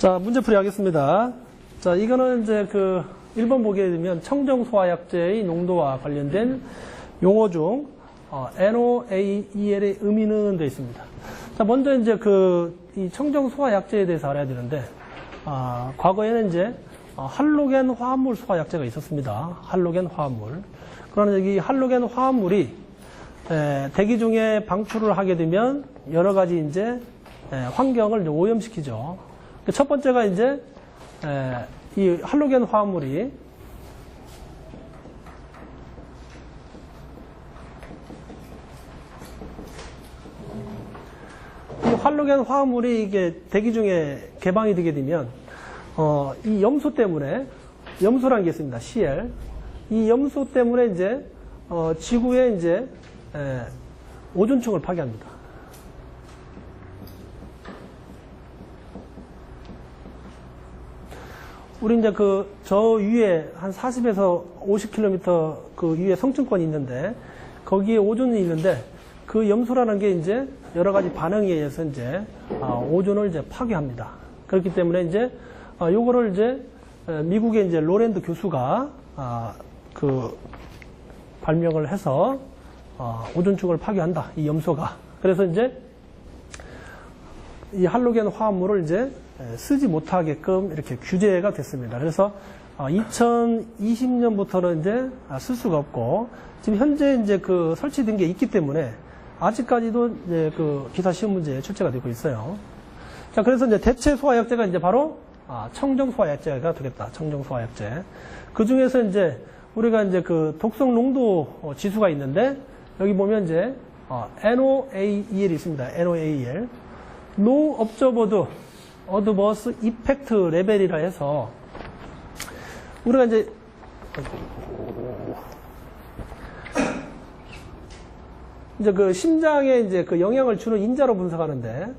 자, 문제풀이 하겠습니다. 자, 이거는 이제 1번 보게 되면 청정소화약제의 농도와 관련된 용어 중, NOAEL의 의미는 되어 있습니다. 자, 먼저 이제 이 청정소화약제에 대해서 알아야 되는데, 과거에는 이제, 할로겐 화합물 소화약제가 있었습니다. 할로겐 화합물. 그러나 여기 할로겐 화합물이, 대기 중에 방출을 하게 되면 여러 가지 이제, 환경을 이제 오염시키죠. 첫 번째가 이제 이 할로겐 화합물이 이게 대기 중에 개방이 되게 되면 이 염소 때문에 염소라는 게 있습니다. CL. 이 염소 때문에 이제 지구에 이제 오존층을 파괴합니다. 우리 이제 저 위에 한 40에서 50km 그 위에 성층권이 있는데 거기에 오존이 있는데 그 염소라는 게 이제 여러 가지 반응에 의해서 이제 오존을 이제 파괴합니다. 그렇기 때문에 이제 요거를 이제 미국의 이제 로랜드 교수가 발명을 해서 오존층을 파괴한다. 이 염소가. 그래서 이제 이 할로겐 화합물을 이제 쓰지 못하게끔 이렇게 규제가 됐습니다. 그래서 2020년부터는 이제 쓸 수가 없고 지금 현재 이제 설치된 게 있기 때문에 아직까지도 이제 기사 시험 문제에 출제가 되고 있어요. 자, 그래서 이제 대체 소화약제가 이제 바로 청정 소화약제가 되겠다. 청정 소화약제. 그 중에서 이제 우리가 이제 독성 농도 지수가 있는데 여기 보면 이제 NOAEL이 있습니다. NOAEL. No Observed Adverse Effect 레벨이라 해서 우리가 이제 심장에 이제 영향을 주는 인자로 분석하는데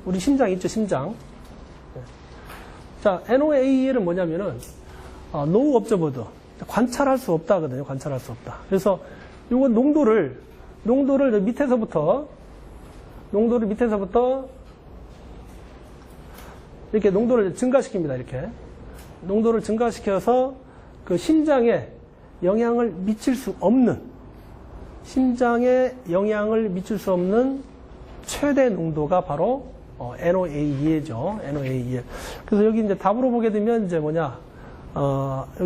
우리 심장 있죠, 심장. 자, NOAEL은 뭐냐면은 No Observed 관찰할 수 없다거든요. 관찰할 수 없다. 그래서 이거 농도를 밑에서부터 이렇게 농도를 증가시킵니다. 이렇게 농도를 증가시켜서 심장에 영향을 미칠 수 없는 최대 농도가 바로 NOAEL이죠. NOAEL. 그래서 여기 이제 답으로 보게 되면 이제 여기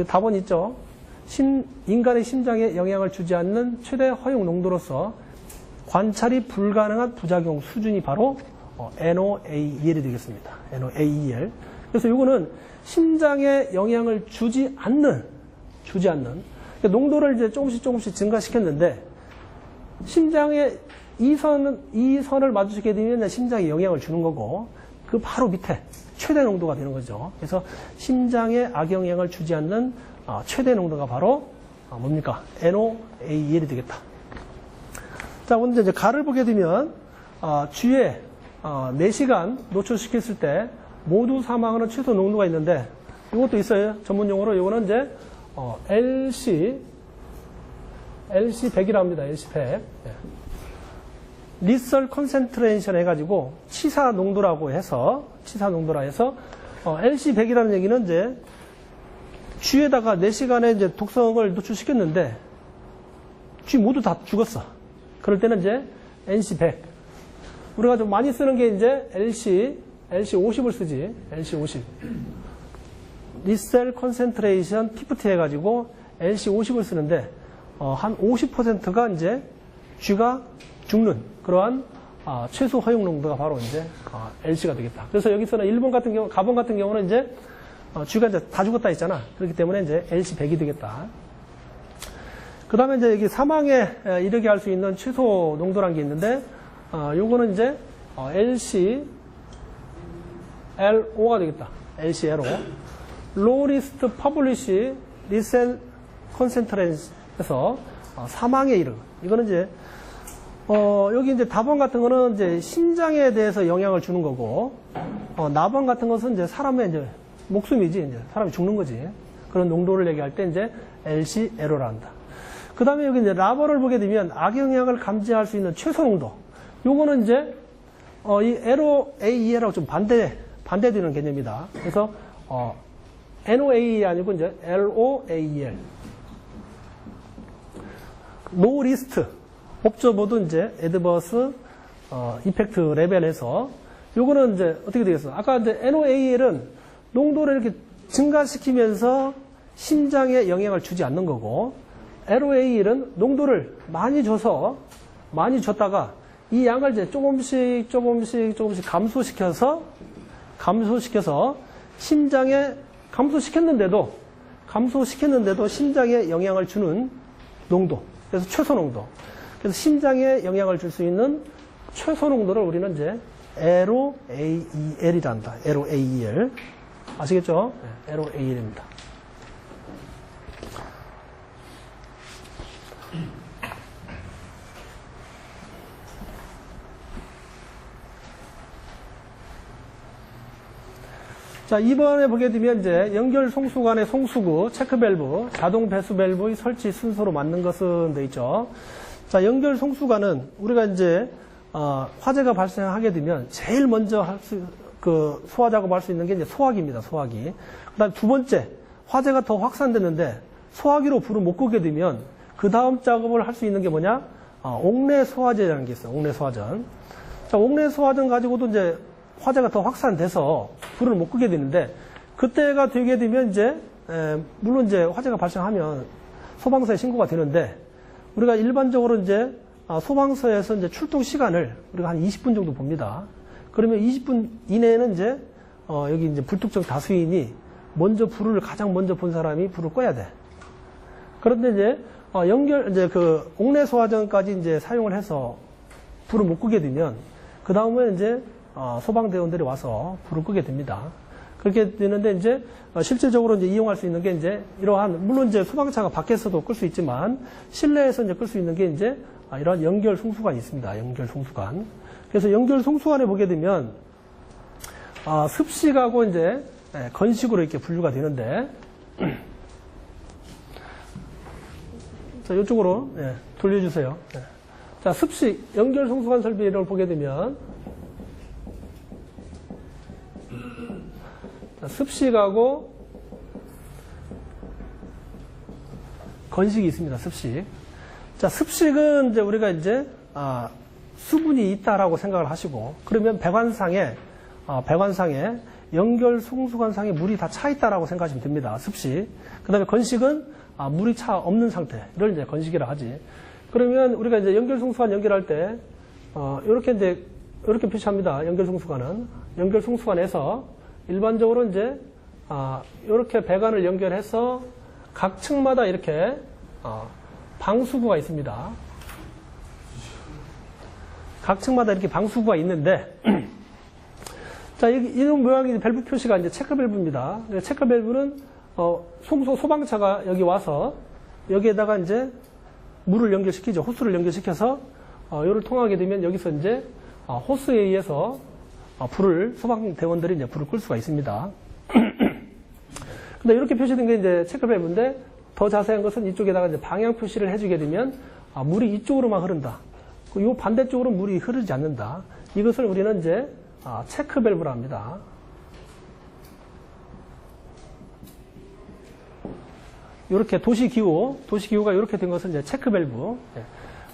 답은 있죠. 인간의 심장에 영향을 주지 않는 최대 허용 농도로서 관찰이 불가능한 부작용 수준이 바로 NOAEL이 되겠습니다. NOAEL. 그래서 이거는 심장에 영향을 주지 않는 그러니까 농도를 이제 조금씩 증가시켰는데 심장에 이 선을 마주치게 되면 심장에 영향을 주는 거고 그 바로 밑에 최대 농도가 되는 거죠. 그래서 심장에 악영향을 주지 않는 최대 농도가 바로 뭡니까? NOAEL이 되겠다. 자, 오늘 이제 가를 보게 되면 주에 4시간 노출시켰을 때 모두 사망하는 최소 농도가 있는데 이것도 있어요. 전문 용어로 이거는 이제 LC100이라고 합니다. LC100. 리설 컨센트레이션 해가지고 치사 농도라 해서 LC100이라는 얘기는 이제 쥐에다가 4시간의 이제 독성을 노출시켰는데 쥐 모두 다 죽었어. 그럴 때는 이제 NC100. 우리가 좀 많이 쓰는 게 이제 LC50을 쓰지. LC50. 리셀 컨센트레이션 50 해가지고 LC50을 쓰는데, 한 50%가 이제 쥐가 죽는 그러한, 최소 허용 농도가 바로 이제, LC가 되겠다. 그래서 여기서는 가번 같은 경우는 이제, 쥐가 이제 다 죽었다 했잖아. 그렇기 때문에 이제 LC100이 되겠다. 그 다음에 이제 여기 사망에 이르게 할 수 있는 최소 농도라는 게 있는데, 요거는 이제, LCLO가 되겠다. LCLO. Low Risk Publish Lethal Concentration 에서 사망에 이르. 이거는 이제, 여기 이제 다번 같은 거는 이제 심장에 대해서 영향을 주는 거고, 나번 같은 것은 이제 사람의 이제 목숨이지, 이제 사람이 죽는 거지. 그런 농도를 얘기할 때 이제 LCLO라 한다. 그 다음에 여기 이제 라버를 보게 되면 악영향을 감지할 수 있는 최소 농도. 요거는 이제, 이 NOAEL하고 좀 반대되는 개념이다. 그래서 NOAA 아니고 이제 LOAEL. 노 리스트. 법조 모두 이제 애드버스 이펙트 레벨에서 요거는 이제 어떻게 되겠어? 아까 이제 NOAEL은 농도를 이렇게 증가시키면서 심장에 영향을 주지 않는 거고, LOAEL은 농도를 많이 줬다가 이 양을 이제 조금씩 감소시켜서 심장에 감소시켰는데도 심장에 영향을 주는 농도. 그래서 최소 농도. 그래서 심장에 영향을 줄 수 있는 최소 농도를 우리는 이제 LOAEL이라 한다. LOAEL. 아시겠죠? 네, LOAEL입니다. 자, 이번에 보게 되면 이제 연결 송수관의 송수구, 체크 밸브, 자동 배수 밸브의 설치 순서로 맞는 것은 돼 있죠. 자, 연결 송수관은 우리가 이제 화재가 발생하게 되면 제일 먼저 소화 작업할 수 있는 게 이제 소화기입니다. 소화기. 그다음 두 번째, 화재가 더 확산됐는데 소화기로 불을 못 끄게 되면 그 다음 작업을 할 수 있는 게 뭐냐? 옥내 소화제라는 게 있어요. 옥내 소화전. 자, 옥내 소화전 가지고도 이제 화재가 더 확산돼서 불을 못 끄게 되는데, 그때가 되게 되면 이제 물론 이제 화재가 발생하면 소방서에 신고가 되는데, 우리가 일반적으로 이제 소방서에서 이제 출동 시간을 우리가 한 20분 정도 봅니다. 그러면 20분 이내에는 이제 여기 이제 불특정 다수인이 가장 먼저 본 사람이 불을 꺼야 돼. 그런데 이제 이제 그 옥내 소화전까지 이제 사용을 해서 불을 못 끄게 되면 그 다음에 이제 소방대원들이 와서 불을 끄게 됩니다. 그렇게 되는데 이제 실질적으로 이제 이용할 수 있는 게 이제 이러한, 물론 이제 소방차가 밖에서도 끌 수 있지만 실내에서 이제 끌 수 있는 게 이제 이런 연결 송수관이 있습니다. 연결 송수관. 그래서 연결 송수관에 보게 되면 습식하고 이제 건식으로 이렇게 분류가 되는데, 자, 이쪽으로 돌려주세요. 자, 습식 연결 송수관 설비를 보게 되면 습식하고 건식이 있습니다. 습식. 자, 습식은 이제 우리가 이제 수분이 있다라고 생각을 하시고, 그러면 배관상에 연결 송수관상에 물이 다 차 있다라고 생각하시면 됩니다. 습식. 그다음에 건식은 물이 차 없는 상태를 이제 건식이라 하지. 그러면 우리가 이제 연결 송수관 연결할 때 이렇게 표시합니다. 연결 송수관에서 일반적으로 이제 이렇게 배관을 연결해서 각 층마다 이렇게 방수구가 있습니다. 각 층마다 이렇게 방수구가 있는데, 자, 이런 모양의 밸브 표시가 이제 체크 밸브입니다. 체크 밸브는 소방차가 여기 와서 여기에다가 이제 물을 연결시키죠. 호스를 연결시켜서 이를 통하게 되면 여기서 이제 호스에 의해서 소방대원들이 이제 불을 끌 수가 있습니다. 근데 이렇게 표시된 게 이제 체크 밸브인데, 더 자세한 것은 이쪽에다가 이제 방향 표시를 해주게 되면 물이 이쪽으로만 흐른다. 이 반대쪽으로 물이 흐르지 않는다. 이것을 우리는 이제 체크 밸브라 합니다. 이렇게 도시기후가 이렇게 된 것은 이제 체크 밸브.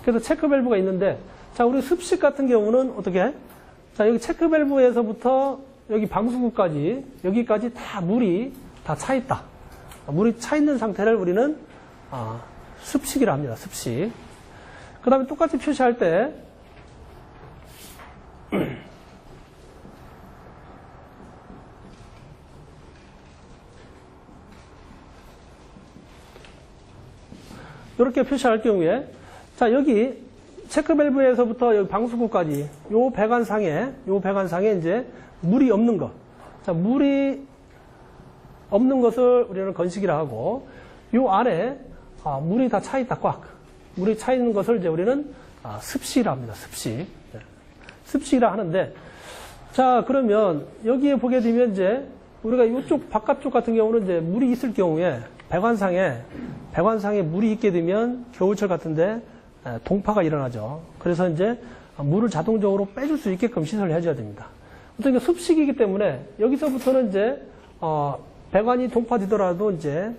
그래서 체크 밸브가 있는데, 자, 우리 습식 같은 경우는 어떻게 해? 자, 여기 체크 밸브에서부터 여기 방수구까지, 여기까지 다 물이 다 차 있다. 물이 차 있는 상태를 우리는 습식이라 합니다. 습식. 그 다음에 똑같이 표시할 때 이렇게 표시할 경우에, 자, 여기 체크 밸브에서부터 여기 방수구까지 요 배관상에 이제 물이 없는 것. 자, 물이 없는 것을 우리는 건식이라 하고, 요 안에 물이 다 차 있다, 꽉. 물이 차 있는 것을 이제 우리는 습식이라 합니다. 습식. 습식이라 하는데, 자, 그러면 여기에 보게 되면 이제 우리가 이쪽 바깥쪽 같은 경우는 이제 물이 있을 경우에 배관상에 물이 있게 되면 겨울철 같은데 동파가 일어나죠. 그래서 이제 물을 자동적으로 빼줄 수 있게끔 시설을 해줘야 됩니다. 어떤 습식이기 때문에 여기서부터는 이제 배관이 동파되더라도 이제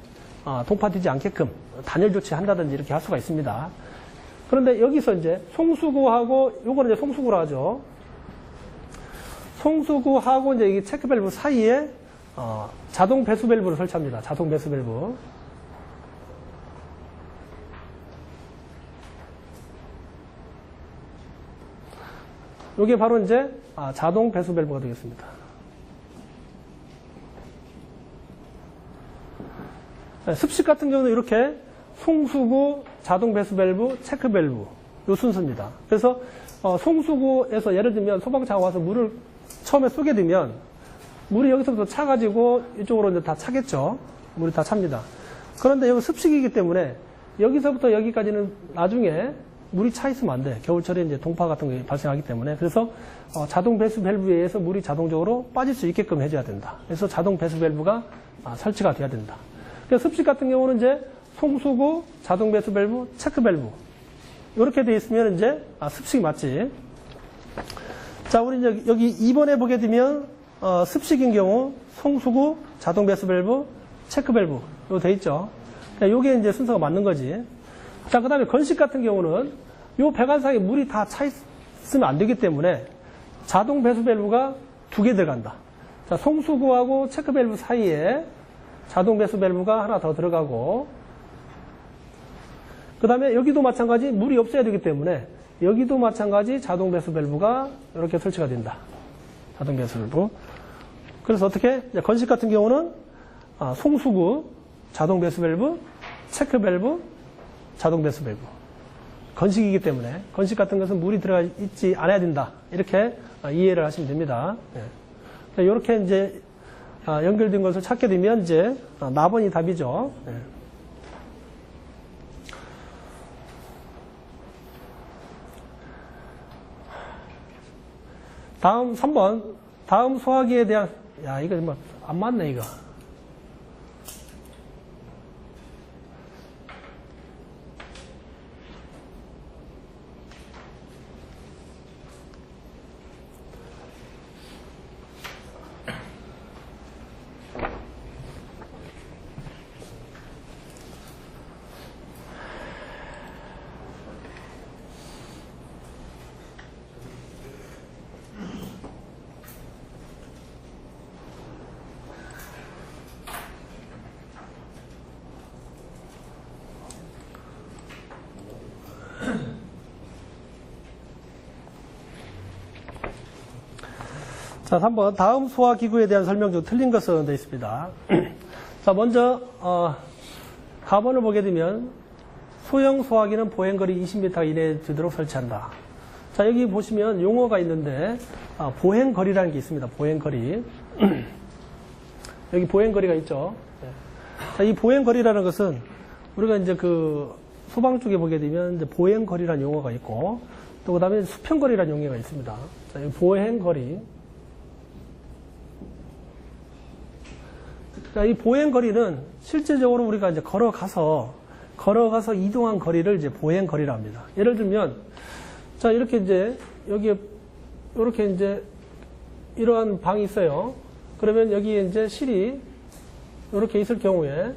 동파되지 않게끔 단열 조치한다든지 이렇게 할 수가 있습니다. 그런데 여기서 이제 송수구하고 요거는 이제 송수구로 하죠. 송수구하고 이제 이 체크 밸브 사이에 자동 배수 밸브를 설치합니다. 자동 배수 밸브. 요게 바로 이제 자동 배수 밸브가 되겠습니다. 습식 같은 경우는 이렇게 송수구, 자동 배수 밸브, 체크 밸브 요 순서입니다. 그래서 송수구에서 예를 들면 소방차가 와서 물을 처음에 쏘게 되면 물이 여기서부터 차가지고 이쪽으로 이제 다 차겠죠. 물이 다 찹니다. 그런데 여기 습식이기 때문에 여기서부터 여기까지는 나중에 물이 차 있으면 안 돼. 겨울철에 이제 동파 같은 게 발생하기 때문에. 그래서 자동 배수 밸브에 의해서 물이 자동적으로 빠질 수 있게끔 해줘야 된다. 그래서 자동 배수 밸브가 설치가 돼야 된다. 그래서 습식 같은 경우는 이제 송수구, 자동 배수 밸브, 체크 밸브 이렇게 돼 있으면 이제 습식이 맞지. 자, 우리 이제 여기 2번에 보게 되면 습식인 경우 송수구, 자동 배수 밸브, 체크 밸브 이거 돼 있죠. 요게 이제 순서가 맞는 거지. 자, 그 다음에 건식 같은 경우는 요 배관상에 물이 다 차 있으면 안 되기 때문에 자동 배수 밸브가 2개 들어간다. 자, 송수구하고 체크 밸브 사이에 자동 배수 밸브가 하나 더 들어가고, 그 다음에 여기도 마찬가지 물이 없어야 되기 때문에 여기도 마찬가지 자동 배수 밸브가 이렇게 설치가 된다. 자동 배수 밸브. 그래서 어떻게? 건식 같은 경우는 송수구, 자동 배수 밸브, 체크 밸브, 자동 배수 밸브. 건식이기 때문에 건식 같은 것은 물이 들어가 있지 않아야 된다. 이렇게 이해를 하시면 됩니다. 이렇게 이제 연결된 것을 찾게 되면 이제 나번이 답이죠. 다음 3번. 다음 소화기에 대한, 야, 이거 뭐 안 맞네, 이거. 자, 3번. 다음 소화기구에 대한 설명 중 틀린 것은 되어 있습니다. 자, 먼저, 가번을 보게 되면, 소형 소화기는 보행거리 20m 이내에 두도록 설치한다. 자, 여기 보시면 용어가 있는데, 보행거리라는 게 있습니다. 보행거리. 여기 보행거리가 있죠. 자, 이 보행거리라는 것은, 우리가 이제 소방 쪽에 보게 되면, 이제 보행거리라는 용어가 있고, 또 그 다음에 수평거리라는 용어가 있습니다. 자, 이 보행거리. 자, 이 보행거리는 실제적으로 우리가 이제 걸어가서 이동한 거리를 이제 보행거리라 합니다. 예를 들면, 자, 이렇게 이제, 여기에, 이렇게 이제, 이러한 방이 있어요. 그러면 여기에 이제 실이, 이렇게 있을 경우에,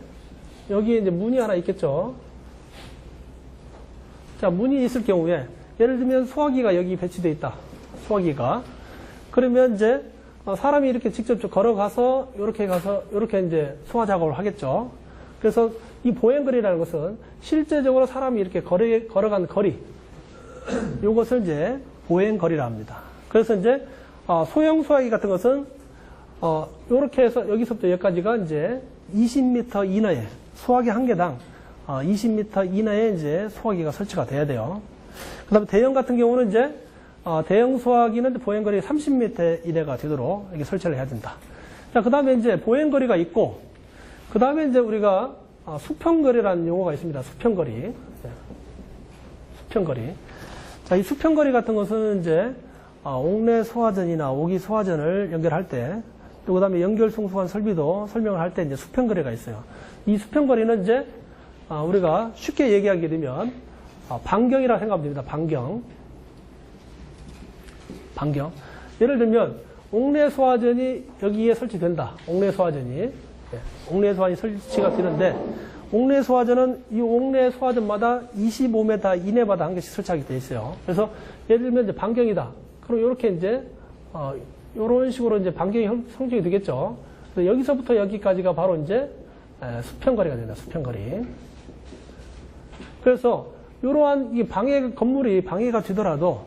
여기에 이제 문이 하나 있겠죠. 자, 문이 있을 경우에, 예를 들면 소화기가 여기 배치되어 있다. 소화기가. 그러면 이제, 사람이 이렇게 직접 걸어가서 이렇게 이제 소화 작업을 하겠죠. 그래서 이 보행거리라는 것은 실제적으로 사람이 이렇게 걸어간 거리, 요것을 이제 보행거리라 합니다. 그래서 이제 소형 소화기 같은 것은 이렇게 해서 여기서부터 여기까지가 이제 20m 이내에 소화기 한 개당 20m 이내에 이제 소화기가 설치가 돼야 돼요. 그다음에 대형 같은 경우는 이제 대형 소화기는 보행거리 30m 이내가 되도록 이렇게 설치를 해야 된다. 자, 그 다음에 이제 보행거리가 있고, 그 다음에 이제 우리가 수평거리라는 용어가 있습니다. 수평거리. 수평거리. 자, 이 수평거리 같은 것은 이제 옥내 소화전이나 오기 소화전을 연결할 때, 또 그 다음에 연결 송수관 설비도 설명을 할 때 이제 수평거리가 있어요. 이 수평거리는 이제 우리가 쉽게 얘기하게 되면 반경이라 생각하면 됩니다. 반경. 예를 들면 옥내 소화전이 여기에 설치된다. 옥내 소화전이. 옥내 소화전이 설치가 되는데, 옥내 소화전은 이 옥내 소화전마다 25m 이내마다 한 개씩 설치하게 되어 있어요. 그래서 예를 들면 이제 반경이다. 그럼 이렇게 이제, 이런 식으로 이제 반경이 형성이 되겠죠. 그래서 여기서부터 여기까지가 바로 이제 수평거리가 된다. 수평거리. 그래서 이러한 이 건물이 방해가 되더라도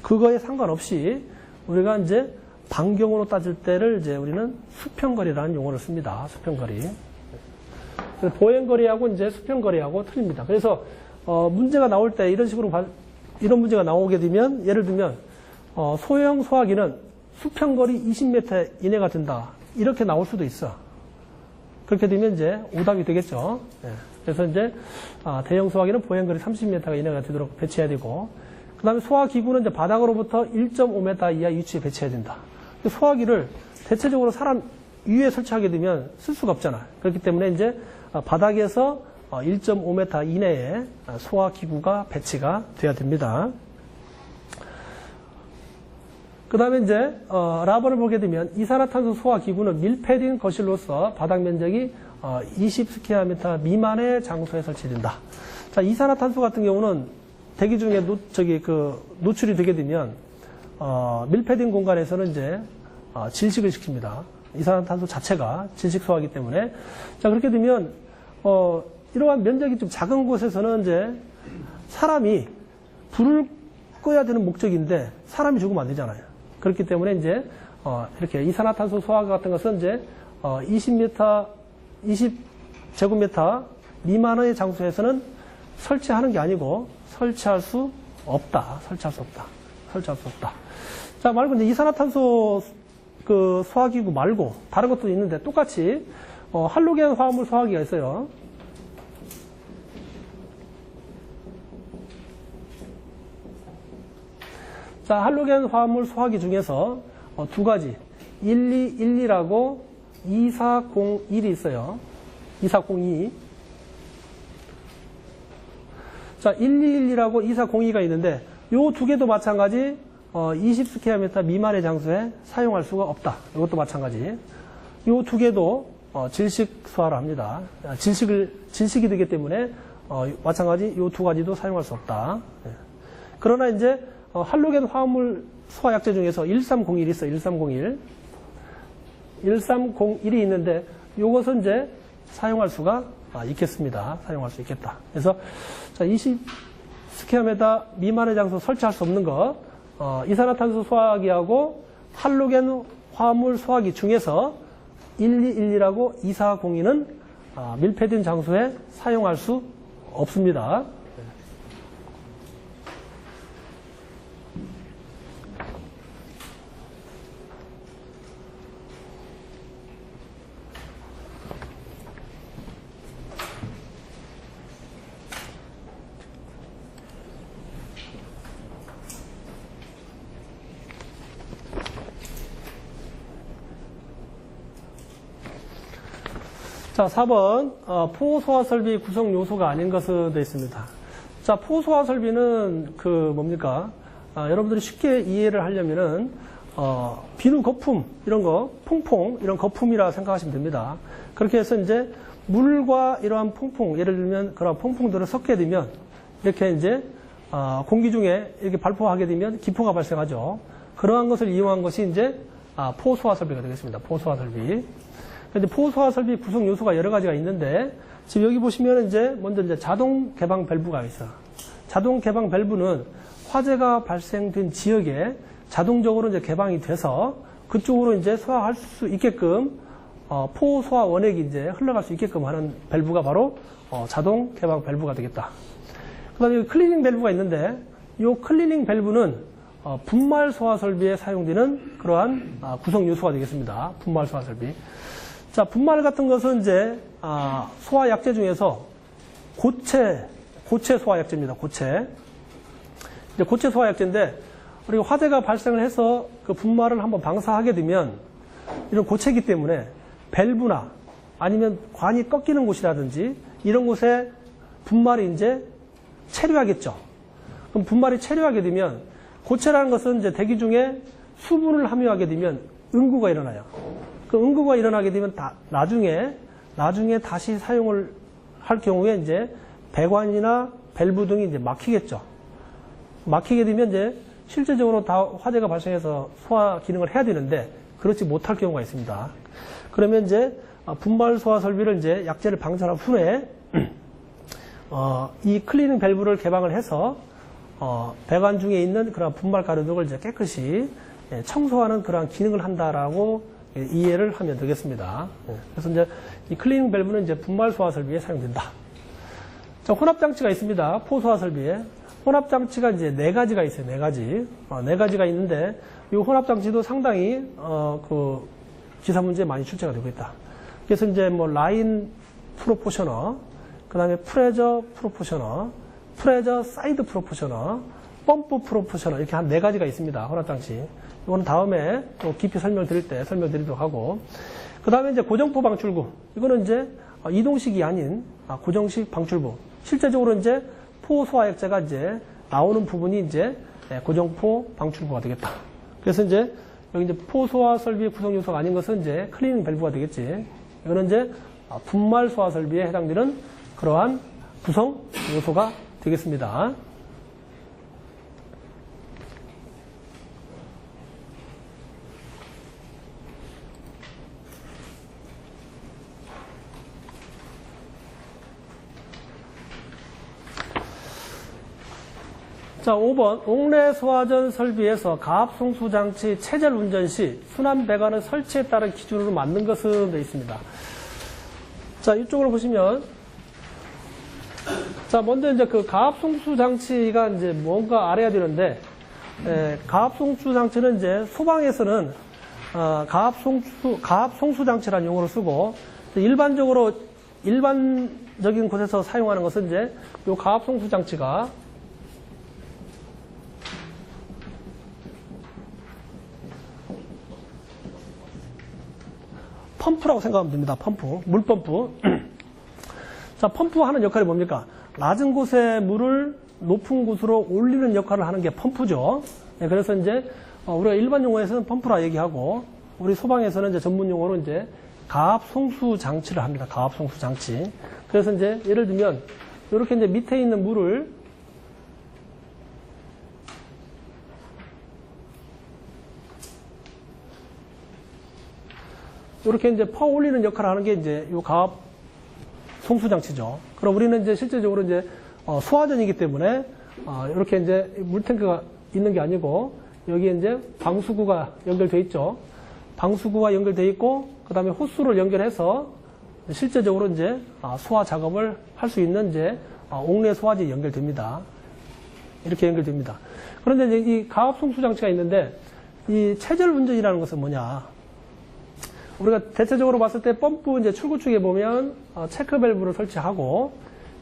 그거에 상관없이 우리가 이제 반경으로 따질 때를 이제 우리는 수평거리라는 용어를 씁니다. 수평거리. 보행거리하고 이제 수평거리하고 틀립니다. 그래서 문제가 나올 때 이런 식으로 이런 문제가 나오게 되면 예를 들면 소형 소화기는 수평거리 20m 이내가 된다. 이렇게 나올 수도 있어. 그렇게 되면 이제 오답이 되겠죠. 그래서 이제 대형 소화기는 보행거리 30m 이내가 되도록 배치해야 되고, 그 다음에 소화기구는 이제 바닥으로부터 1.5m 이하 위치에 배치해야 된다. 소화기를 대체적으로 사람 위에 설치하게 되면 쓸 수가 없잖아. 그렇기 때문에 이제 바닥에서 1.5m 이내에 소화기구가 배치가 돼야 됩니다. 그 다음에 이제 라번을 보게 되면 이산화탄소 소화기구는 밀폐된 거실로서 바닥 면적이 20스퀘어미터 미만의 장소에 설치된다. 자, 이산화탄소 같은 경우는 대기 중에 노출이 되게 되면 밀폐된 공간에서는 이제 질식을 시킵니다. 이산화탄소 자체가 질식 소화하기 때문에. 자, 그렇게 되면 이러한 면적이 좀 작은 곳에서는 이제 사람이 불을 꺼야 되는 목적인데 사람이 죽으면 안 되잖아요. 그렇기 때문에 이제 이렇게 이산화탄소 소화기 같은 것은 이제 20제곱미터 미만의 장소에서는 설치하는 게 아니고 설치할 수 없다. 설치할 수 없다. 자, 말고 이제 이산화탄소 소화기구 말고 다른 것도 있는데 똑같이 할로겐 화합물 소화기가 있어요. 자, 할로겐 화합물 소화기 중에서 두 가지 1212라고 2401이 있어요. 2402. 자, 1212라고 2402가 있는데 요 두 개도 마찬가지 20스퀘어미터 미만의 장소에 사용할 수가 없다. 이것도 마찬가지. 요 두 개도 질식 소화를 합니다. 질식이 되기 때문에 마찬가지 요 두 가지도 사용할 수 없다. 그러나 이제 할로겐 화합물 소화 약제 중에서 1301이 있어요. 1301. 1301이 있는데 요것은 이제 사용할 수가 있겠습니다. 사용할 수 있겠다. 그래서 자, 20스퀘어미터 미만의 장소 설치할 수 없는 것, 이산화탄소 소화기하고 할로겐 화합물 소화기 중에서 1212라고 2402는 밀폐된 장소에 사용할 수 없습니다. 자, 4번 포소화 설비 구성 요소가 아닌 것은 되어 있습니다. 자, 포소화 설비는 뭡니까? 여러분들이 쉽게 이해를 하려면은 비누 거품 이런 거 퐁퐁 이런 거품이라 생각하시면 됩니다. 그렇게 해서 이제 물과 이러한 퐁퐁, 예를 들면 그런 퐁퐁들을 섞게 되면 이렇게 이제 공기 중에 이렇게 발포하게 되면 기포가 발생하죠. 그러한 것을 이용한 것이 이제 포소화 설비가 되겠습니다. 포소화 설비. 근데 포소화 설비 구성 요소가 여러 가지가 있는데 지금 여기 보시면 이제 먼저 이제 자동 개방 밸브가 있어. 자동 개방 밸브는 화재가 발생된 지역에 자동적으로 이제 개방이 돼서 그쪽으로 이제 소화할 수 있게끔 포소화 원액이 이제 흘러갈 수 있게끔 하는 밸브가 바로 자동 개방 밸브가 되겠다. 그다음에 클리닝 밸브가 있는데 이 클리닝 밸브는 분말 소화 설비에 사용되는 그러한 구성 요소가 되겠습니다. 분말 소화 설비. 자, 분말 같은 것은 이제 소화 약제 중에서 고체 소화 약제입니다. 고체. 이제 고체 소화 약제인데 우리가 화재가 발생을 해서 그 분말을 한번 방사하게 되면 이런 고체이기 때문에 밸브나 아니면 관이 꺾이는 곳이라든지 이런 곳에 분말이 이제 체류하겠죠. 그럼 분말이 체류하게 되면 고체라는 것은 이제 대기 중에 수분을 함유하게 되면 응고가 일어나요. 그 응고가 일어나게 되면 나중에 다시 사용을 할 경우에 이제 배관이나 밸브 등이 이제 막히겠죠. 막히게 되면 이제 실제적으로 다 화재가 발생해서 소화 기능을 해야 되는데 그렇지 못할 경우가 있습니다. 그러면 이제 분말 소화 설비를 이제 약재를 방전한 후에 이 클리닝 밸브를 개방을 해서 배관 중에 있는 그런 분말 가루 등을 이제 깨끗이 청소하는 그러한 기능을 한다라고 이해를 하면 되겠습니다. 그래서 이제 이 클리닝 밸브는 이제 분말 소화 설비에 사용된다. 자, 혼합 장치가 있습니다. 포소화 설비에 혼합 장치가 이제 4가지가 있어요. 4가지. 4가지가 있는데 이 혼합 장치도 상당히 그 기사 문제에 많이 출제가 되고 있다. 그래서 이제 뭐 라인 프로포셔너, 그다음에 프레저 프로포셔너, 프레저 사이드 프로포셔너, 펌프 프로포셔너 이렇게 한 4가지가 있습니다. 혼합 장치. 이거는 다음에 또 깊이 설명드릴 때 설명드리도록 하고, 그 다음에 이제 고정포 방출구. 이거는 이제 이동식이 아닌 고정식 방출구. 실제적으로 이제 포소화액제가 이제 나오는 부분이 이제 고정포 방출구가 되겠다. 그래서 이제 여기 이제 포소화 설비의 구성 요소가 아닌 것은 이제 클리닝 밸브가 되겠지. 이거는 이제 분말 소화 설비에 해당되는 그러한 구성 요소가 되겠습니다. 자, 5번. 옥내 소화전 설비에서 가압 송수 장치 체절 운전 시 순환 배관의 설치에 따른 기준으로 맞는 것은 되어 있습니다. 자, 이쪽으로 보시면, 자, 먼저 이제 그 가압 송수 장치가 이제 뭔가 알아야 되는데, 가압 송수 장치는 이제 소방에서는 가압 송수 장치라는 용어를 쓰고, 일반적인 곳에서 사용하는 것은 이제 이 가압 송수 장치가 펌프라고 생각하면 됩니다. 펌프. 물펌프. 자, 펌프 하는 역할이 뭡니까? 낮은 곳에 물을 높은 곳으로 올리는 역할을 하는 게 펌프죠. 네, 그래서 이제 우리가 일반 용어에서는 펌프라 얘기하고, 우리 소방에서는 이제 전문 용어로 이제 가압 송수 장치를 합니다. 가압 송수 장치. 그래서 이제 예를 들면 이렇게 이제 밑에 있는 물을 이렇게 이제 퍼 올리는 역할을 하는 게 이제 이 가압 송수 장치죠. 그럼 우리는 이제 실제적으로 이제 소화전이기 때문에 이렇게 이제 물탱크가 있는 게 아니고 여기에 이제 방수구가 연결되어 있죠. 방수구가 연결되어 있고 그다음에 호스를 연결해서 실제적으로 이제 소화 작업을 할 수 있는 이제 옥내 소화지에 연결됩니다. 이렇게 연결됩니다. 그런데 이제 이 가압 송수 장치가 있는데 이 체절 운전이라는 것은 뭐냐? 우리가 대체적으로 봤을 때 펌프 이제 출구 쪽에 보면 체크 밸브를 설치하고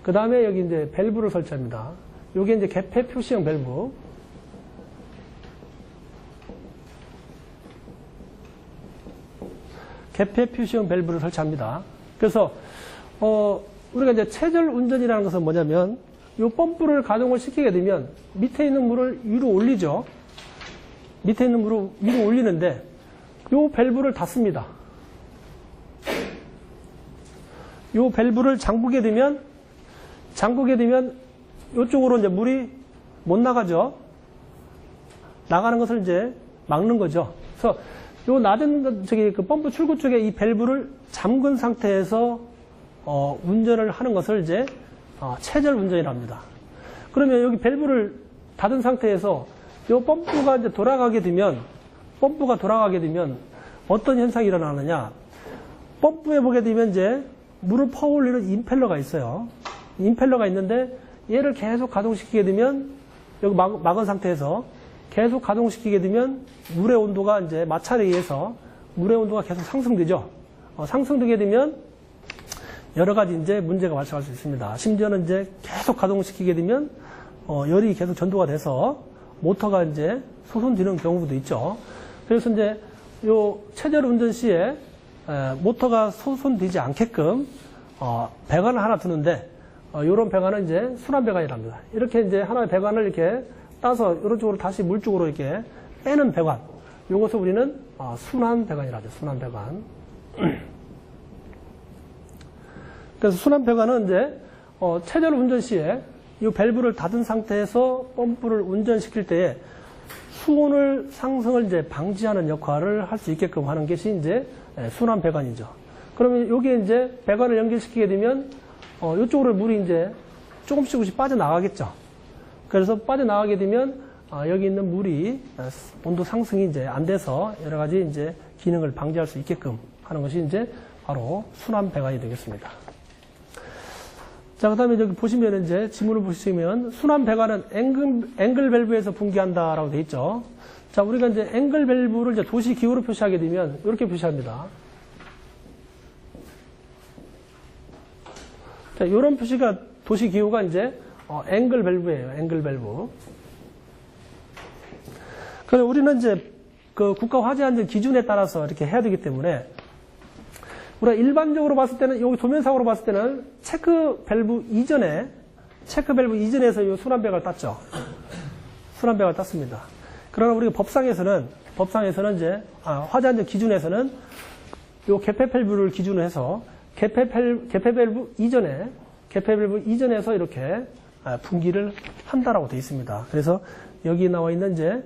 그 다음에 여기 이제 밸브를 설치합니다. 요게 이제 개폐 표시형 밸브. 개폐 표시형 밸브를 설치합니다. 그래서 우리가 이제 체절 운전이라는 것은 뭐냐면 요 펌프를 가동을 시키게 되면 밑에 있는 물을 위로 올리죠. 밑에 있는 물을 위로 올리는데 요 밸브를 닫습니다. 요 밸브를 잠그게 되면 요쪽으로 이제 물이 못 나가죠. 나가는 것을 이제 막는 거죠. 그래서 요 낮은 그 펌프 출구 쪽에 이 밸브를 잠근 상태에서 운전을 하는 것을 이제 체절 운전이라 합니다. 그러면 여기 밸브를 닫은 상태에서 요 펌프가 이제 돌아가게 되면 어떤 현상이 일어나느냐? 펌프에 보게 되면 이제 물을 퍼올리는 임펠러가 있어요. 임펠러가 있는데 얘를 계속 가동시키게 되면 여기 막은 상태에서 계속 가동시키게 되면 물의 온도가 이제 마찰에 의해서 물의 온도가 계속 상승되죠. 상승되게 되면 여러 가지 이제 문제가 발생할 수 있습니다. 심지어는 이제 계속 가동시키게 되면 열이 계속 전도가 돼서 모터가 이제 소손되는 경우도 있죠. 그래서 이제 요 체절 운전 시에 모터가 소손되지 않게끔 배관을 하나 두는데 이런 배관은 이제 순환 배관이랍니다. 이렇게 이제 하나의 배관을 이렇게 따서 이런 쪽으로 다시 물 쪽으로 이렇게 빼는 배관. 요것을 우리는 순환 배관이라고 하죠. 순환 배관. 그래서 순환 배관은 이제 체절 운전 시에 이 밸브를 닫은 상태에서 펌프를 운전시킬 때에 수온을 상승을 이제 방지하는 역할을 할 수 있게끔 하는 것이 이제 순환 배관이죠. 그러면 여기에 이제 배관을 연결시키게 되면 이쪽으로 물이 이제 조금씩 빠져나가겠죠. 그래서 빠져나가게 되면 여기 있는 물이 온도 상승이 이제 안 돼서 여러 가지 이제 기능을 방지할 수 있게끔 하는 것이 이제 바로 순환 배관이 되겠습니다. 자, 그 다음에 여기 보시면 이제 지문을 보시면 순환 배관은 앵글 밸브에서 분기한다라고 되어 있죠. 자, 우리가 이제 앵글 밸브를 이제 도시 기호로 표시하게 되면 이렇게 표시합니다. 자, 이런 표시가 도시 기호가 이제 앵글 밸브예요. 앵글 밸브. 그래서 우리는 이제 그 국가 화재 안전 기준에 따라서 이렇게 해야 되기 때문에 우리가 일반적으로 봤을 때는 여기 도면상으로 봤을 때는 체크 밸브 이전에서 이 순환 배관을 땄죠. 순환 배관을 땄습니다. 그러나 우리가 법상에서는 이제 화재 안전 기준에서는 이 개폐 밸브를 기준으로 해서 개폐 밸브 이전에서 이렇게 분기를 한다라고 되어 있습니다. 그래서 여기 나와 있는 이제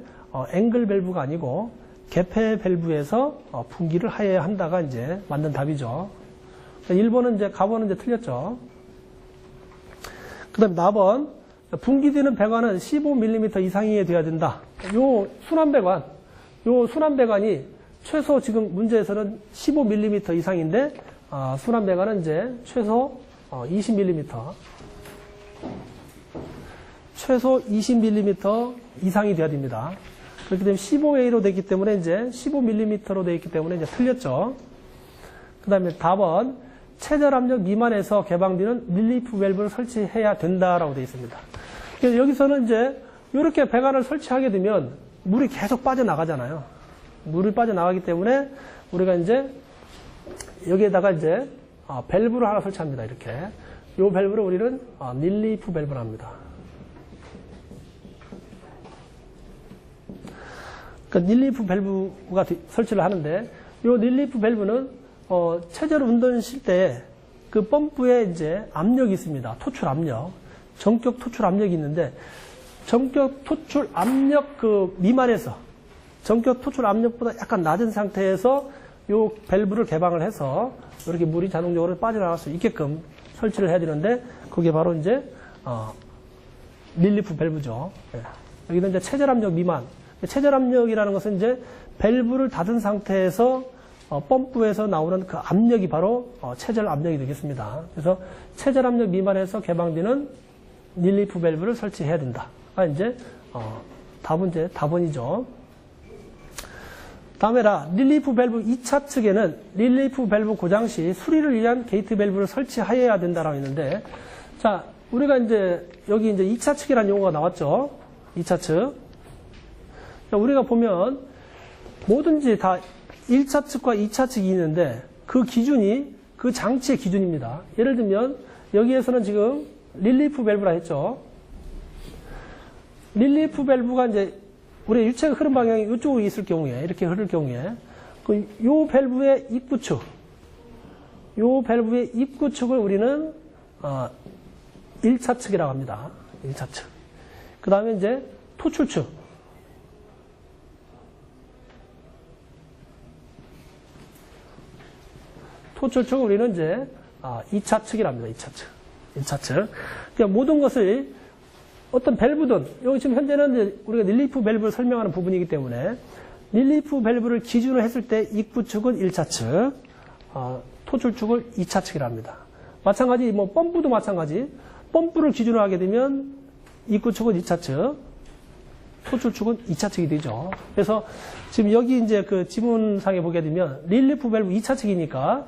앵글 밸브가 아니고 개폐 밸브에서 분기를 해야 한다가 이제 맞는 답이죠. 1번은 이제 가번은 이제 틀렸죠. 그 다음에 4번 분기되는 배관은 15mm 이상이 돼야 된다. 요 순환 배관이 최소 지금 문제에서는 15mm 이상인데 순환 배관은 이제 최소 20mm 이상이 돼야 됩니다. 그렇기 때문에 15A로 되기 때문에 이제 15mm로 되어 있기 때문에 이제 틀렸죠. 그 다음에 4번 체절 압력 미만에서 개방되는 릴리프 밸브를 설치해야 된다라고 되어 있습니다. 그래서 여기서는 이제 이렇게 배관을 설치하게 되면 물이 계속 빠져나가잖아요. 물이 빠져나가기 때문에 우리가 이제 여기에다가 이제 밸브를 하나 설치합니다. 이렇게 이 밸브를 우리는 릴리프 밸브를 합니다. 그러니까 릴리프 밸브가 설치를 하는데 이 릴리프 밸브는 체절 운전실 때 그 펌프에 이제 압력이 있습니다. 토출 압력, 전격 토출 압력이 있는데 전격 토출 압력 그 미만에서 전격 토출 압력보다 약간 낮은 상태에서 이 밸브를 개방을 해서 이렇게 물이 자동적으로 빠져나갈 수 있게끔 설치를 해야 되는데 그게 바로 이제 릴리프 밸브죠. 네. 여기는 이제 체절 압력 미만. 체절 압력이라는 것은 이제 밸브를 닫은 상태에서 펌프에서 나오는 그 압력이 바로 체절 압력이 되겠습니다. 그래서 체절 압력 미만에서 개방되는 릴리프 밸브를 설치해야 된다. 이제 답은 이제 답원이죠. 다음에라 릴리프 밸브 2차 측에는 릴리프 밸브 고장 시 수리를 위한 게이트 밸브를 설치하여야 된다라고 했는데, 자 우리가 이제 여기 이제 2차 측이라는 용어가 나왔죠. 2차 측. 자, 우리가 보면 뭐든지 다 1차 측과 2차 측이 있는데 그 기준이 그 장치의 기준입니다. 예를 들면 여기에서는 지금 릴리프 밸브라 했죠. 릴리프 밸브가 이제 우리 유체가 흐름 방향이 이쪽으로 있을 경우에 이렇게 흐를 경우에 요 밸브의 입구축, 요 밸브의 입구축을 우리는 1차 측이라고 합니다. 1차 측. 그 다음에 이제 토출축. 토출축을 우리는 이제 2차 측이랍니다. 2차 측. 1차 측. 그러니까 모든 것을 어떤 밸브든, 여기 지금 현재는 이제 우리가 릴리프 밸브를 설명하는 부분이기 때문에 릴리프 밸브를 기준으로 했을 때 입구축은 1차 측, 토출축을 2차 측이랍니다. 마찬가지, 뭐 펌프도 마찬가지. 펌프를 기준으로 하게 되면 입구축은 2차 측, 토출축은 2차 측이 되죠. 그래서 지금 여기 이제 그 지문상에 보게 되면 릴리프 밸브 2차 측이니까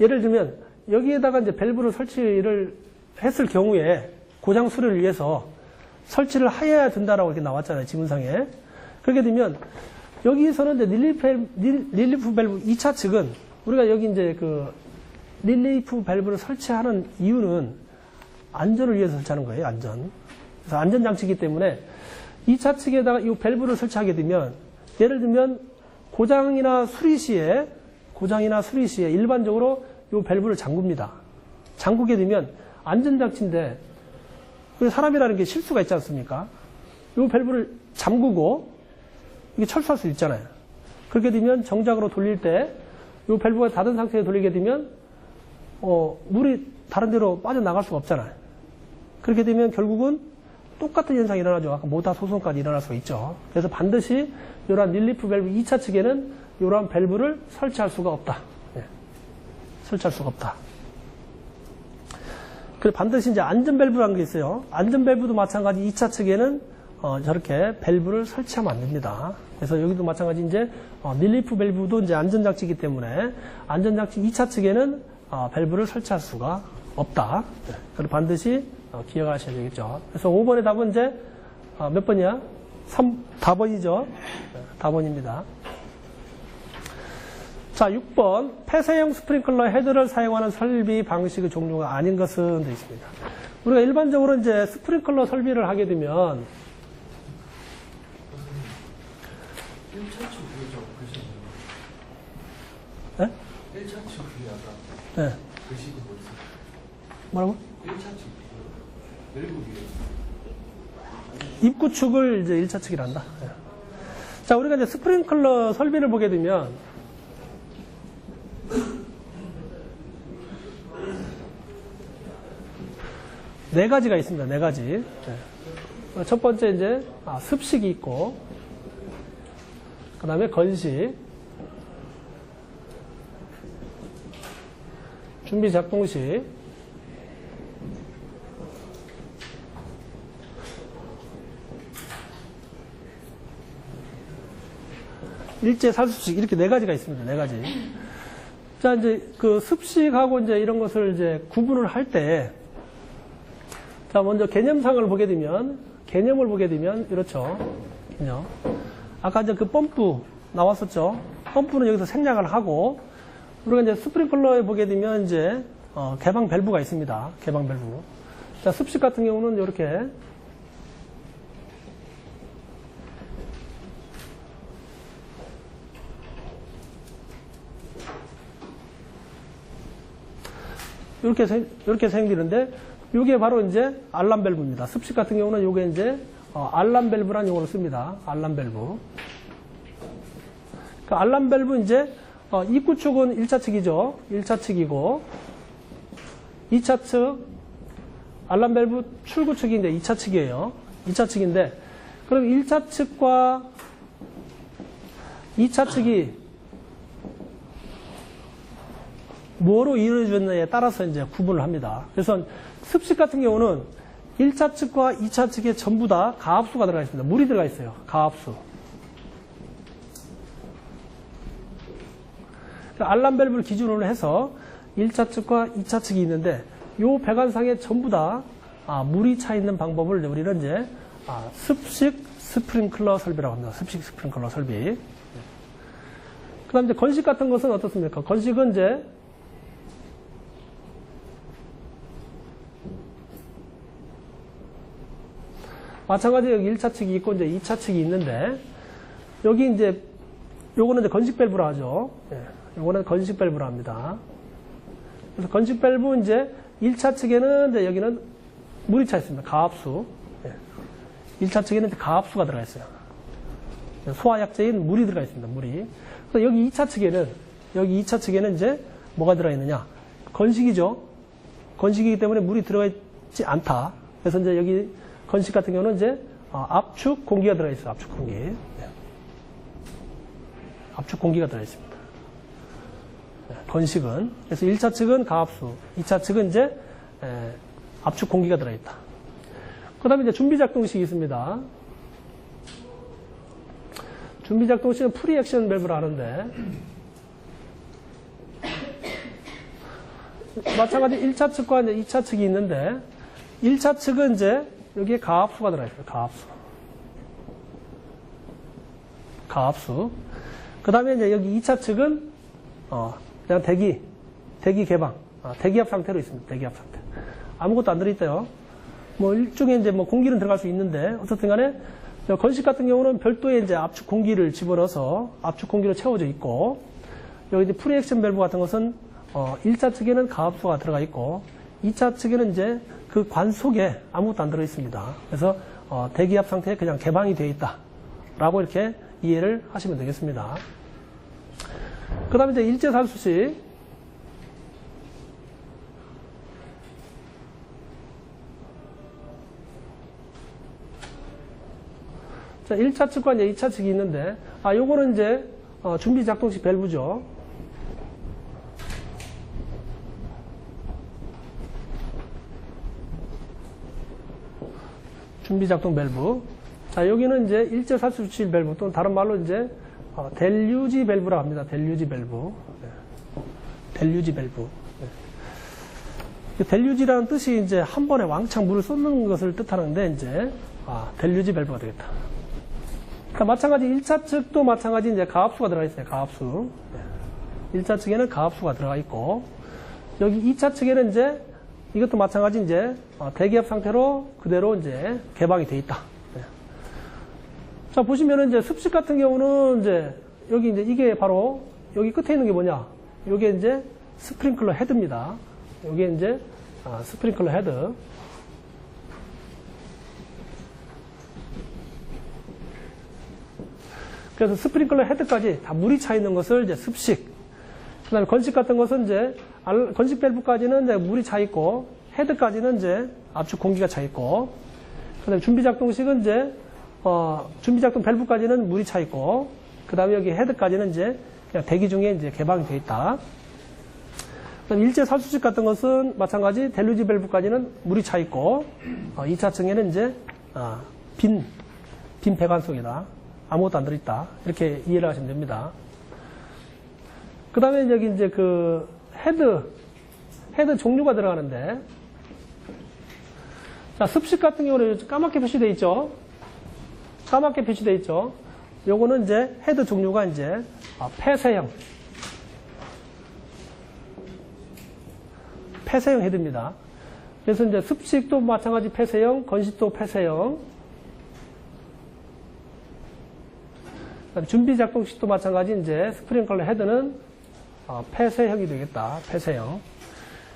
예를 들면 여기에다가 이제 밸브를 설치를 했을 경우에 고장 수리를 위해서 설치를 하여야 된다라고 이렇게 나왔잖아요. 지문상에. 그렇게 되면 여기서는 이제 릴리프 밸브 2차 측은 우리가 여기 이제 그 릴리프 밸브를 설치하는 이유는 안전을 위해서 설치하는 거예요. 안전. 그래서 안전장치이기 때문에 2차 측에다가 이 밸브를 설치하게 되면 예를 들면 고장이나 수리 시에 일반적으로 이 밸브를 잠굽니다. 잠그게 되면 안전장치인데 사람이라는 게 실수가 있지 않습니까? 이 밸브를 잠그고 이게 철수할 수 있잖아요. 그렇게 되면 정작으로 돌릴 때 이 밸브가 닫은 상태에 돌리게 되면 물이 다른 데로 빠져나갈 수가 없잖아요. 그렇게 되면 결국은 똑같은 현상이 일어나죠. 아까 모타 소송까지 일어날 수가 있죠. 그래서 반드시 이러한 릴리프 밸브 2차 측에는 이러한 밸브를 설치할 수가 없다. 예. 설치할 수가 없다. 그리고 반드시 이제 안전 밸브라는 게 있어요. 안전 밸브도 마찬가지 2차 측에는 저렇게 밸브를 설치하면 안 됩니다. 그래서 여기도 마찬가지 이제 릴리프 밸브도 이제 안전장치이기 때문에 안전장치 2차 측에는 밸브를 설치할 수가 없다. 네. 그리고 반드시 기억하셔야 되겠죠. 그래서 5번의 답은 이제 몇 번이야? 4번이죠. 네, 4번입니다. 자, 6번. 폐쇄형 스프링클러 헤드를 사용하는 설비 방식의 종류가 아닌 것은 되어 있습니다. 우리가 일반적으로 이제 스프링클러 설비를 하게 되면 1차 측이죠. 네? 1차 측이 아까 네. 글씨도 뭐였어요? 뭐라고? 1차 측. 외국이에요. 입구 축을 이제 1차 측이란다. 네. 자, 우리가 이제 스프링클러 설비를 보게 되면 네 가지가 있습니다. 네 가지. 네. 첫 번째 이제 습식이 있고, 그 다음에 건식, 준비 작동식, 일제 살수식 이렇게 네 가지가 있습니다. 네 가지. 자, 이제 그 습식하고 이제 이런 것을 이제 구분을 할 때, 자, 먼저 개념상을 보게 되면, 개념을 보게 되면 이렇죠. 개념. 아까 이제 그 펌프 나왔었죠. 펌프는 여기서 생략을 하고, 우리가 이제 스프링클러에 보게 되면 이제 개방 밸브가 있습니다. 개방 밸브. 자, 습식 같은 경우는 이렇게 이렇게 사용되는데, 이게 바로 이제 알람 밸브입니다. 습식 같은 경우는 이게 이제 알람 밸브라는 용어를 씁니다. 알람 밸브. 그 알람 밸브 이제 입구 축은 1차 측이죠. 1차 측이고 2차 측 알람 밸브 출구 측이 이제 2차 측이에요. 2차 측인데 그럼 1차 측과 2차 측이 뭐로 이루어졌느냐에 따라서 이제 구분을 합니다. 그래서 습식 같은 경우는 1차 측과 2차 측에 전부 다 가압수가 들어가 있습니다. 물이 들어가 있어요. 가압수. 알람 밸브를 기준으로 해서 1차 측과 2차 측이 있는데 이 배관상에 전부 다 물이 차 있는 방법을 우리는 이제 습식 스프링클러 설비라고 합니다. 습식 스프링클러 설비. 그 다음 이제 건식 같은 것은 어떻습니까? 건식은 이제 마찬가지로 여기 1차 측이 있고 이제 2차 측이 있는데 여기 이제 요거는 이제 건식 밸브라 하죠. 예, 요거는 건식 밸브라 합니다. 그래서 건식 밸브 이제 1차 측에는 이제 여기는 물이 차 있습니다. 가압수. 예. 1차 측에는 가압수가 들어가 있어요. 소화약제인 물이 들어가 있습니다. 물이. 그래서 여기 2차 측에는 이제 뭐가 들어가 있느냐? 건식이죠. 건식이기 때문에 물이 들어가 있지 않다. 그래서 이제 여기 건식 같은 경우는 이제 압축 공기가 들어가 있어요. 압축 공기. 네. 압축 공기가 들어가 있습니다. 네. 건식은. 그래서 1차 측은 가압수, 2차 측은 이제 압축 공기가 들어가 있다. 그 다음에 이제 준비 작동식이 있습니다. 준비 작동식은 프리 액션 밸브를 하는데 마찬가지 1차 측과 이제 2차 측이 있는데 1차 측은 이제 여기에 가압수가 들어있어요. 가압수. 그 다음에 이제 여기 2차 측은, 그냥 대기 개방. 대기압 상태로 있습니다. 대기압 상태. 아무것도 안 들어있대요. 뭐 일종의 이제 뭐 공기는 들어갈 수 있는데, 어쨌든 간에 건식 같은 경우는 별도의 이제 압축 공기를 집어넣어서 압축 공기로 채워져 있고, 여기 이제 프리액션 밸브 같은 것은 1차 측에는 가압수가 들어가 있고, 2차 측에는 이제 그 관 속에 아무것도 안 들어 있습니다. 그래서 대기압 상태에 그냥 개방이 되어 있다라고 이렇게 이해를 하시면 되겠습니다. 그 다음에 이제 일제살수식. 자, 1차 측과 이제 2차 측이 있는데, 요거는 이제 준비 작동식 밸브죠. 준비 작동 밸브. 자, 여기는 이제 일제 살수식 밸브 또는 다른 말로 이제 델류지 밸브라고 합니다. 델류지 밸브. 네. 델류지 밸브. 네. 델류지라는 뜻이 이제 한 번에 왕창 물을 쏟는 것을 뜻하는데 이제 델류지 밸브가 되겠다. 그러니까 마찬가지 1차 측도 마찬가지 이제 가압수가 들어가 있어요. 가압수. 네. 1차 측에는 가압수가 들어가 있고, 여기 2차 측에는 이제 이것도 마찬가지 이제 대기압 상태로 그대로 이제 개방이 돼 있다. 네. 자, 보시면은 이제 습식 같은 경우는 이제 여기 이제 이게 바로 여기 끝에 있는 게 뭐냐? 요게 이제 스프링클러 헤드입니다. 요게 이제 스프링클러 헤드. 그래서 스프링클러 헤드까지 다 물이 차 있는 것을 이제 습식. 그 다음에 건식 같은 것은 이제 건식 밸브까지는 이제 물이 차 있고, 헤드까지는 이제 압축 공기가 차 있고, 그 다음에 준비작동식은 이제, 준비작동 밸브까지는 물이 차 있고, 그 다음에 여기 헤드까지는 이제 그냥 대기 중에 이제 개방이 되어 있다. 그 다음에 일제 살수식 같은 것은 마찬가지 델루지 밸브까지는 물이 차 있고, 2차 층에는 이제, 빈 배관 속이다. 아무것도 안 들어있다. 이렇게 이해를 하시면 됩니다. 그 다음에 여기 이제 그 헤드 종류가 들어가는데, 자, 습식 같은 경우는 까맣게 표시되어 있죠? 까맣게 표시되어 있죠? 요거는 이제 헤드 종류가 이제 폐쇄형 헤드입니다. 그래서 이제 습식도 마찬가지 폐쇄형, 건식도 폐쇄형, 준비 작동식도 마찬가지 이제 스프링클러 헤드는 폐쇄형이 되겠다. 폐쇄형.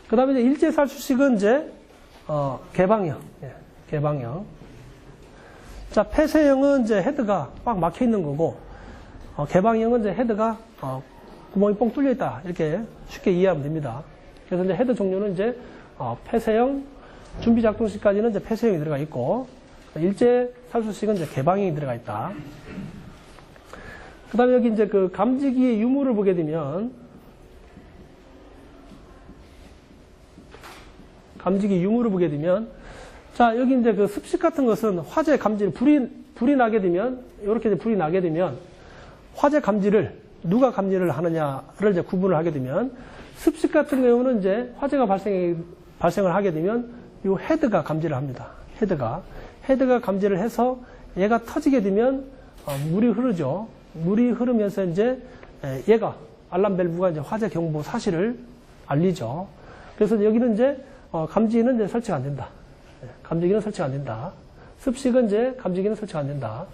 그 다음에 이제 일제살수식은 이제 개방형. 예, 개방형. 자, 폐쇄형은 이제 헤드가 꽉 막혀 있는 거고, 개방형은 이제 헤드가 구멍이 뻥 뚫려 있다. 이렇게 쉽게 이해하면 됩니다. 그래서 이제 헤드 종류는 이제 폐쇄형, 준비 작동식까지는 이제 폐쇄형이 들어가 있고, 일제살수식은 이제 개방형이 들어가 있다. 그 다음에 여기 이제 그 감지기의 유무를 보게 되면, 자, 여기 이제 그 습식 같은 것은 화재 감지를, 불이 나게 되면, 이렇게 불이 나게 되면, 화재 감지를, 누가 감지를 하느냐를 이제 구분을 하게 되면, 습식 같은 경우는 이제 화재가 발생을 하게 되면, 이 헤드가 감지를 합니다. 헤드가 감지를 해서 얘가 터지게 되면, 물이 흐르죠. 물이 흐르면서 이제 얘가 알람 밸브가 이제 화재 경보 사실을 알리죠. 그래서 여기는 이제 감지기는 이제 설치가 안 된다. 감지기는 설치가 안 된다. 습식은 이제 감지기는 설치가 안 된다.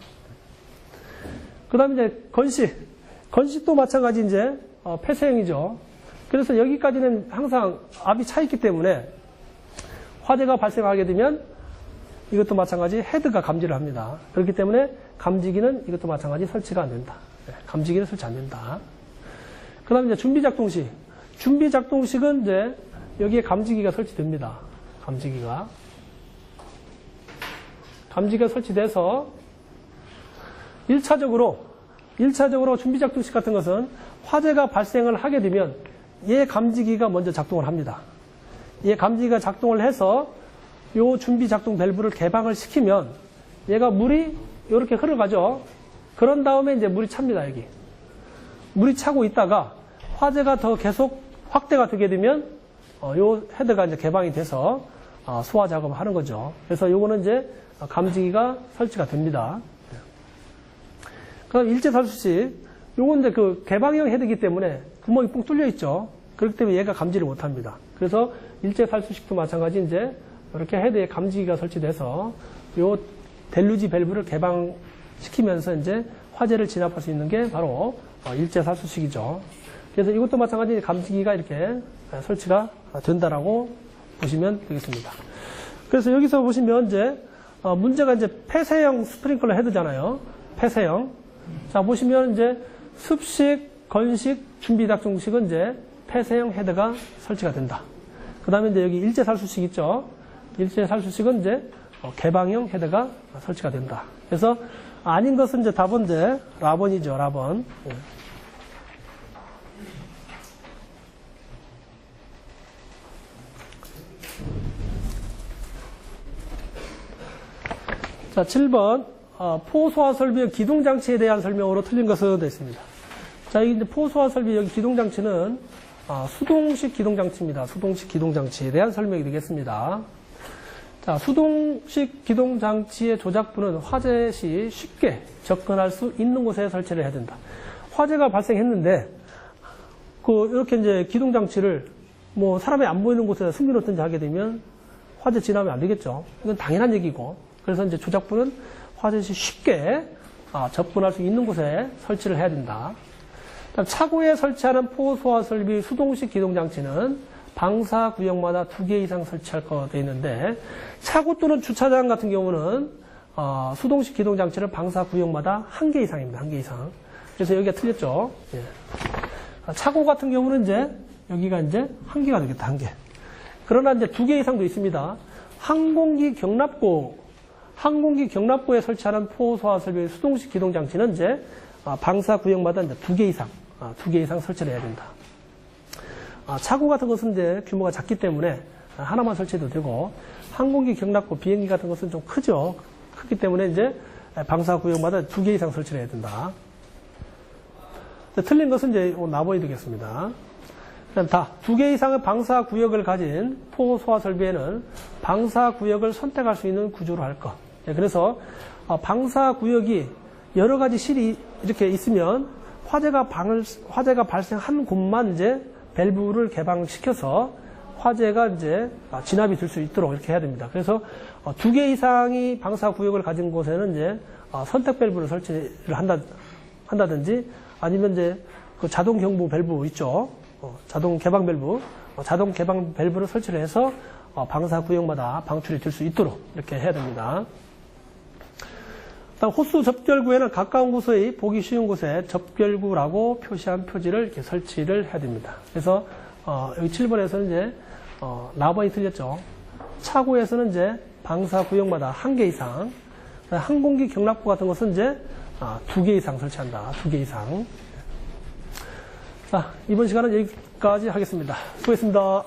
그 다음에 이제 건식도 마찬가지 이제 폐쇄형이죠. 그래서 여기까지는 항상 압이 차 있기 때문에 화재가 발생하게 되면 이것도 마찬가지 헤드가 감지를 합니다. 그렇기 때문에 감지기는 이것도 마찬가지 설치가 안 된다. 감지기는 설치 안 된다. 그 다음에 이제 준비작동식. 준비작동식은 이제 여기에 감지기가 설치됩니다. 감지기가 설치돼서 1차적으로 준비작동식 같은 것은 화재가 발생을 하게 되면 얘 감지기가 먼저 작동을 합니다. 얘 감지기가 작동을 해서 요 준비 작동 밸브를 개방을 시키면 얘가 물이 이렇게 흘러가죠. 그런 다음에 이제 물이 찹니다, 여기. 물이 차고 있다가 화재가 더 계속 확대가 되게 되면 요 헤드가 이제 개방이 돼서 소화 작업을 하는 거죠. 그래서 요거는 이제 감지기가 설치가 됩니다. 그다음 일제살수식. 요건 이제 그 개방형 헤드이기 때문에 구멍이 뻥 뚫려 있죠. 그렇기 때문에 얘가 감지를 못 합니다. 그래서 일제살수식도 마찬가지 이제 이렇게 헤드에 감지기가 설치돼서 요 델루지 밸브를 개방시키면서 이제 화재를 진압할 수 있는 게 바로 일제살수식이죠. 그래서 이것도 마찬가지 감지기가 이렇게 설치가 된다라고 보시면 되겠습니다. 그래서 여기서 보시면 이제 문제가 이제 폐쇄형 스프링클러 헤드잖아요. 폐쇄형. 자, 보시면 이제 습식, 건식, 준비작동식은 이제 폐쇄형 헤드가 설치가 된다. 그 다음에 이제 여기 일제살수식 있죠. 일제살수식은 이제 개방형 헤드가 설치가 된다. 그래서 아닌 것은 이제 답은 이제 라번이죠. 라번. 예. 자, 7번. 포소화 설비의 기동장치에 대한 설명으로 틀린 것은 되어 있습니다. 자, 여기 이제 포소화 설비 여기 기동장치는 수동식 기동장치입니다. 수동식 기동장치에 대한 설명이 되겠습니다. 자, 수동식 기동장치의 조작부는 화재 시 쉽게 접근할 수 있는 곳에 설치를 해야 된다. 화재가 발생했는데, 이렇게 이제 기동장치를 뭐 사람이 안 보이는 곳에 숨겨놓든지 하게 되면 화재 진압이 안 되겠죠. 이건 당연한 얘기고. 그래서 이제 조작부는 화재 시 쉽게 접근할 수 있는 곳에 설치를 해야 된다. 차고에 설치하는 포소화 설비 수동식 기동장치는 방사 구역마다 2개 이상 설치할 거 되어 있는데, 차고 또는 주차장 같은 경우는 수동식 기동장치를 방사 구역마다 1개 이상입니다. 1개 이상. 그래서 여기가 틀렸죠. 예. 차고 같은 경우는 이제 여기가 이제 1개가 되겠다. 1개. 그러나 이제 2개 이상도 있습니다. 항공기 경납고에 설치하는 포소화 설비 수동식 기동장치는 이제 방사 구역마다 이제 2개 이상, 2개 이상 설치를 해야 된다. 차고 같은 것은 이제 규모가 작기 때문에 하나만 설치해도 되고, 항공기 경납고 비행기 같은 것은 좀 크죠. 크기 때문에 이제 방사 구역마다 2개 이상 설치를 해야 된다. 틀린 것은 이제 나번이 되겠습니다. 그럼 다 2개 이상의 방사 구역을 가진 포소화 설비에는 방사 구역을 선택할 수 있는 구조로 할 것. 그래서 방사 구역이 여러 가지 실이 이렇게 있으면 화재가 발생한 곳만 이제 밸브를 개방시켜서 화재가 이제 진압이 될 수 있도록 이렇게 해야 됩니다. 그래서 2개 이상이 방사 구역을 가진 곳에는 이제 선택 밸브를 설치를 한다든지, 아니면 이제 그 자동 경보 밸브 있죠. 자동 개방 밸브, 자동 개방 밸브를 설치를 해서 방사 구역마다 방출이 될 수 있도록 이렇게 해야 됩니다. 호수 접결구에는 가까운 곳의 보기 쉬운 곳에 접결구라고 표시한 표지를 이렇게 설치를 해야 됩니다. 그래서 여기 7번에서는 이제 나번이 틀렸죠. 차고에서는 이제 방사 구역마다 1개 이상, 항공기 경납고 같은 것은 이제 2개 이상 설치한다. 2개 이상. 자, 이번 시간은 여기까지 하겠습니다. 수고했습니다.